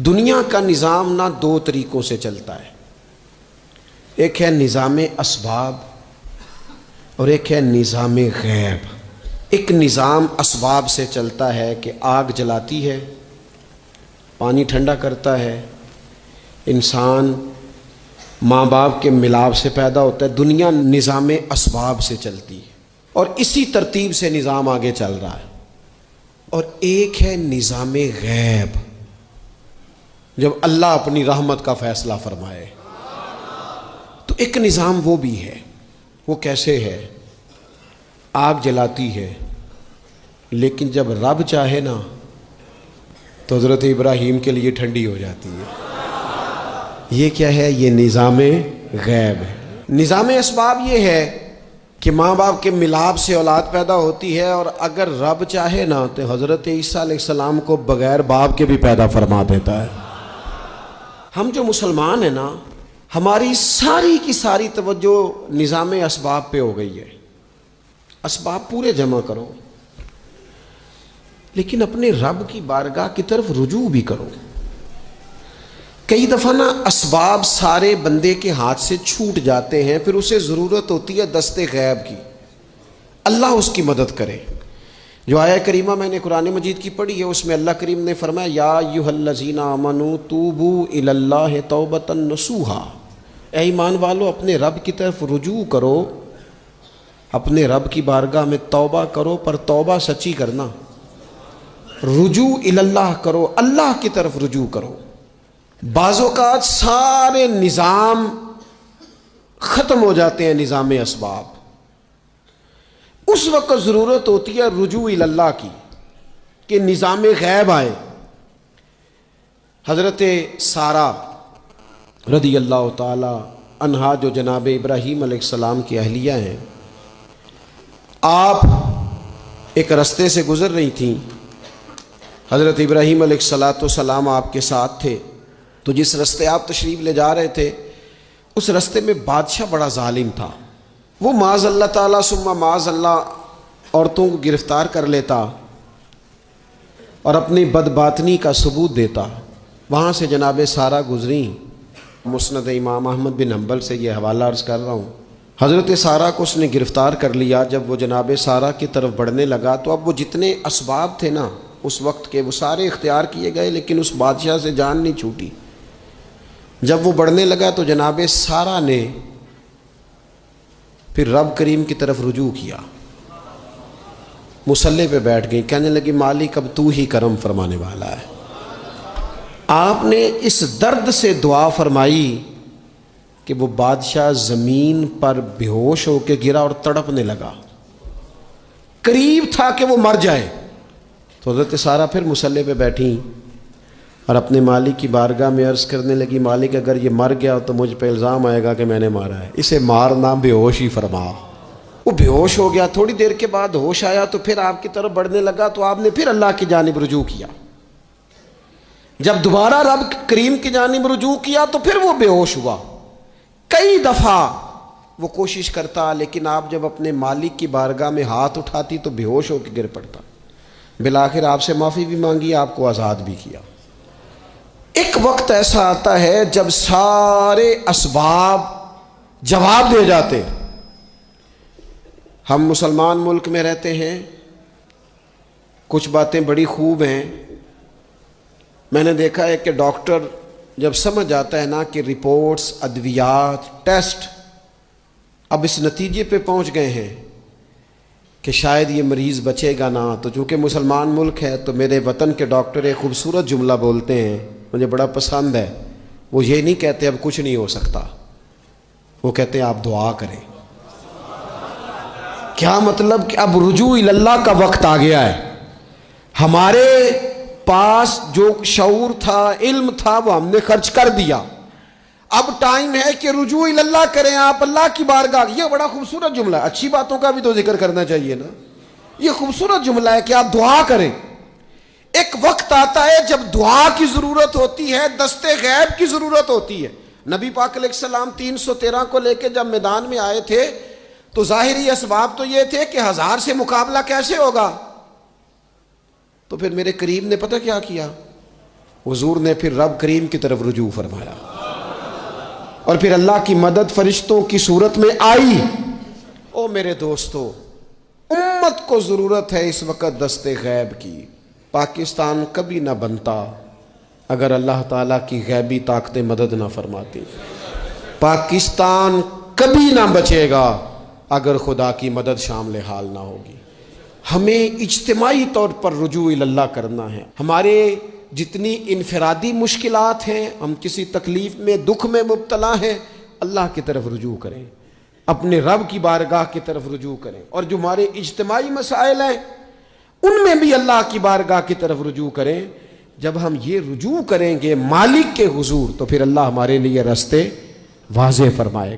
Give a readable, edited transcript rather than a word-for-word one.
دنیا کا نظام نہ دو طریقوں سے چلتا ہے، ایک ہے نظام اسباب اور ایک ہے نظام غیب۔ ایک نظام اسباب سے چلتا ہے کہ آگ جلاتی ہے، پانی ٹھنڈا کرتا ہے، انسان ماں باپ کے ملاپ سے پیدا ہوتا ہے۔ دنیا نظام اسباب سے چلتی ہے اور اسی ترتیب سے نظام آگے چل رہا ہے۔ اور ایک ہے نظام غیب، جب اللہ اپنی رحمت کا فیصلہ فرمائے تو ایک نظام وہ بھی ہے۔ وہ کیسے ہے؟ آگ جلاتی ہے لیکن جب رب چاہے نا تو حضرت ابراہیم کے لیے ٹھنڈی ہو جاتی ہے۔ یہ کیا ہے؟ یہ نظام غیب ہے۔ نظام اسباب یہ ہے کہ ماں باپ کے ملاپ سے اولاد پیدا ہوتی ہے، اور اگر رب چاہے نا تو حضرت عیسیٰ علیہ السلام کو بغیر باپ کے بھی پیدا فرما دیتا ہے۔ ہم جو مسلمان ہیں نا، ہماری ساری کی ساری توجہ نظام اسباب پہ ہو گئی ہے۔ اسباب پورے جمع کرو لیکن اپنے رب کی بارگاہ کی طرف رجوع بھی کرو۔ کئی دفعہ نا اسباب سارے بندے کے ہاتھ سے چھوٹ جاتے ہیں، پھر اسے ضرورت ہوتی ہے دست غیب کی، اللہ اس کی مدد کرے۔ جو آیہ کریمہ میں نے قرآن مجید کی پڑھی ہے، اس میں اللہ کریم نے فرمایا یا ایھا الذین آمنوا توبوا الی اللہ توبۃ نصوحا، اے ایمان والو اپنے رب کی طرف رجوع کرو، اپنے رب کی بارگاہ میں توبہ کرو، پر توبہ سچی کرنا، رجوع الی اللہ کرو، اللہ کی طرف رجوع کرو۔ بعض اوقات سارے نظام ختم ہو جاتے ہیں، نظام اسباب، اس وقت ضرورت ہوتی ہے رجوع الی اللہ کی کہ نظام غیب آئے۔ حضرت سارہ رضی اللہ تعالی عنہا جو جناب ابراہیم علیہ السلام کی اہلیہ ہیں، آپ ایک رستے سے گزر رہی تھیں، حضرت ابراہیم علیہ السلام آپ کے ساتھ تھے، تو جس رستے آپ تشریف لے جا رہے تھے اس رستے میں بادشاہ بڑا ظالم تھا۔ وہ معاذ اللہ تعالیٰ ثم معاذ اللہ عورتوں کو گرفتار کر لیتا اور اپنی بدباطنی کا ثبوت دیتا۔ وہاں سے جناب سارہ گزریں، مسند امام احمد بن حنبل سے یہ حوالہ عرض کر رہا ہوں۔ حضرت سارہ کو اس نے گرفتار کر لیا۔ جب وہ جناب سارہ کی طرف بڑھنے لگا تو اب وہ جتنے اسباب تھے نا اس وقت کے، وہ سارے اختیار کیے گئے، لیکن اس بادشاہ سے جان نہیں چھوٹی۔ جب وہ بڑھنے لگا تو جناب سارہ نے پھر رب کریم کی طرف رجوع کیا، مصلی پہ بیٹھ گئی، کہنے لگی مالک اب تو ہی کرم فرمانے والا ہے۔ آپ نے اس درد سے دعا فرمائی کہ وہ بادشاہ زمین پر بے ہوش ہو کے گرا اور تڑپنے لگا، قریب تھا کہ وہ مر جائے۔ تو حضرت سارہ پھر مصلی پہ بیٹھیں اور اپنے مالک کی بارگاہ میں عرض کرنے لگی مالک اگر یہ مر گیا تو مجھ پہ الزام آئے گا کہ میں نے مارا ہے، اسے مارنا بے ہوش ہی فرما۔ وہ بے ہوش ہو گیا، تھوڑی دیر کے بعد ہوش آیا تو پھر آپ کی طرف بڑھنے لگا، تو آپ نے پھر اللہ کی جانب رجوع کیا۔ جب دوبارہ رب کریم کی جانب رجوع کیا تو پھر وہ بے ہوش ہوا۔ کئی دفعہ وہ کوشش کرتا، لیکن آپ جب اپنے مالک کی بارگاہ میں ہاتھ اٹھاتی تو بے ہوش ہو کے گر پڑتا۔ بالآخر آپ سے معافی بھی مانگی، آپ کو آزاد بھی کیا۔ ایک وقت ایسا آتا ہے جب سارے اسباب جواب دے جاتے۔ ہم مسلمان ملک میں رہتے ہیں، کچھ باتیں بڑی خوب ہیں۔ میں نے دیکھا ہے کہ ڈاکٹر جب سمجھ آتا ہے نا کہ رپورٹس، ادویات، ٹیسٹ اب اس نتیجے پہ پہنچ گئے ہیں کہ شاید یہ مریض بچے گا نہ، تو چونکہ مسلمان ملک ہے تو میرے وطن کے ڈاکٹر ایک خوبصورت جملہ بولتے ہیں، مجھے بڑا پسند ہے۔ وہ یہ نہیں کہتے اب کچھ نہیں ہو سکتا، وہ کہتے ہیں آپ دعا کریں۔ کیا مطلب کہ اب رجوع الی اللہ کا وقت آ گیا ہے۔ ہمارے پاس جو شعور تھا، علم تھا، وہ ہم نے خرچ کر دیا۔ اب ٹائم ہے کہ رجوع الی اللہ کریں، آپ اللہ کی بارگاہ۔ یہ بڑا خوبصورت جملہ ہے، اچھی باتوں کا بھی تو ذکر کرنا چاہیے نا۔ یہ خوبصورت جملہ ہے کہ آپ دعا کریں۔ ایک وقت آتا ہے جب دعا کی ضرورت ہوتی ہے، دست غیب کی ضرورت ہوتی ہے۔ نبی پاک علیہ السلام 313 کو لے کے جب میدان میں آئے تھے تو ظاہری اسباب تو یہ تھے کہ 1000 سے مقابلہ کیسے ہوگا، تو پھر میرے قریب نے پتہ کیا کیا، حضور نے پھر رب کریم کی طرف رجوع فرمایا اور پھر اللہ کی مدد فرشتوں کی صورت میں آئی۔ او میرے دوستو، امت کو ضرورت ہے اس وقت دست غیب کی۔ پاکستان کبھی نہ بنتا اگر اللہ تعالیٰ کی غیبی طاقتیں مدد نہ فرماتی۔ پاکستان کبھی نہ بچے گا اگر خدا کی مدد شامل حال نہ ہوگی۔ ہمیں اجتماعی طور پر رجوع اللہ کرنا ہے۔ ہمارے جتنی انفرادی مشکلات ہیں، ہم کسی تکلیف میں دکھ میں مبتلا ہیں، اللہ کی طرف رجوع کریں، اپنے رب کی بارگاہ کی طرف رجوع کریں، اور جو ہمارے اجتماعی مسائل ہیں ان میں بھی اللہ کی بارگاہ کی طرف رجوع کریں۔ جب ہم یہ رجوع کریں گے مالک کے حضور تو پھر اللہ ہمارے لیے راستے واضح فرمائے گا۔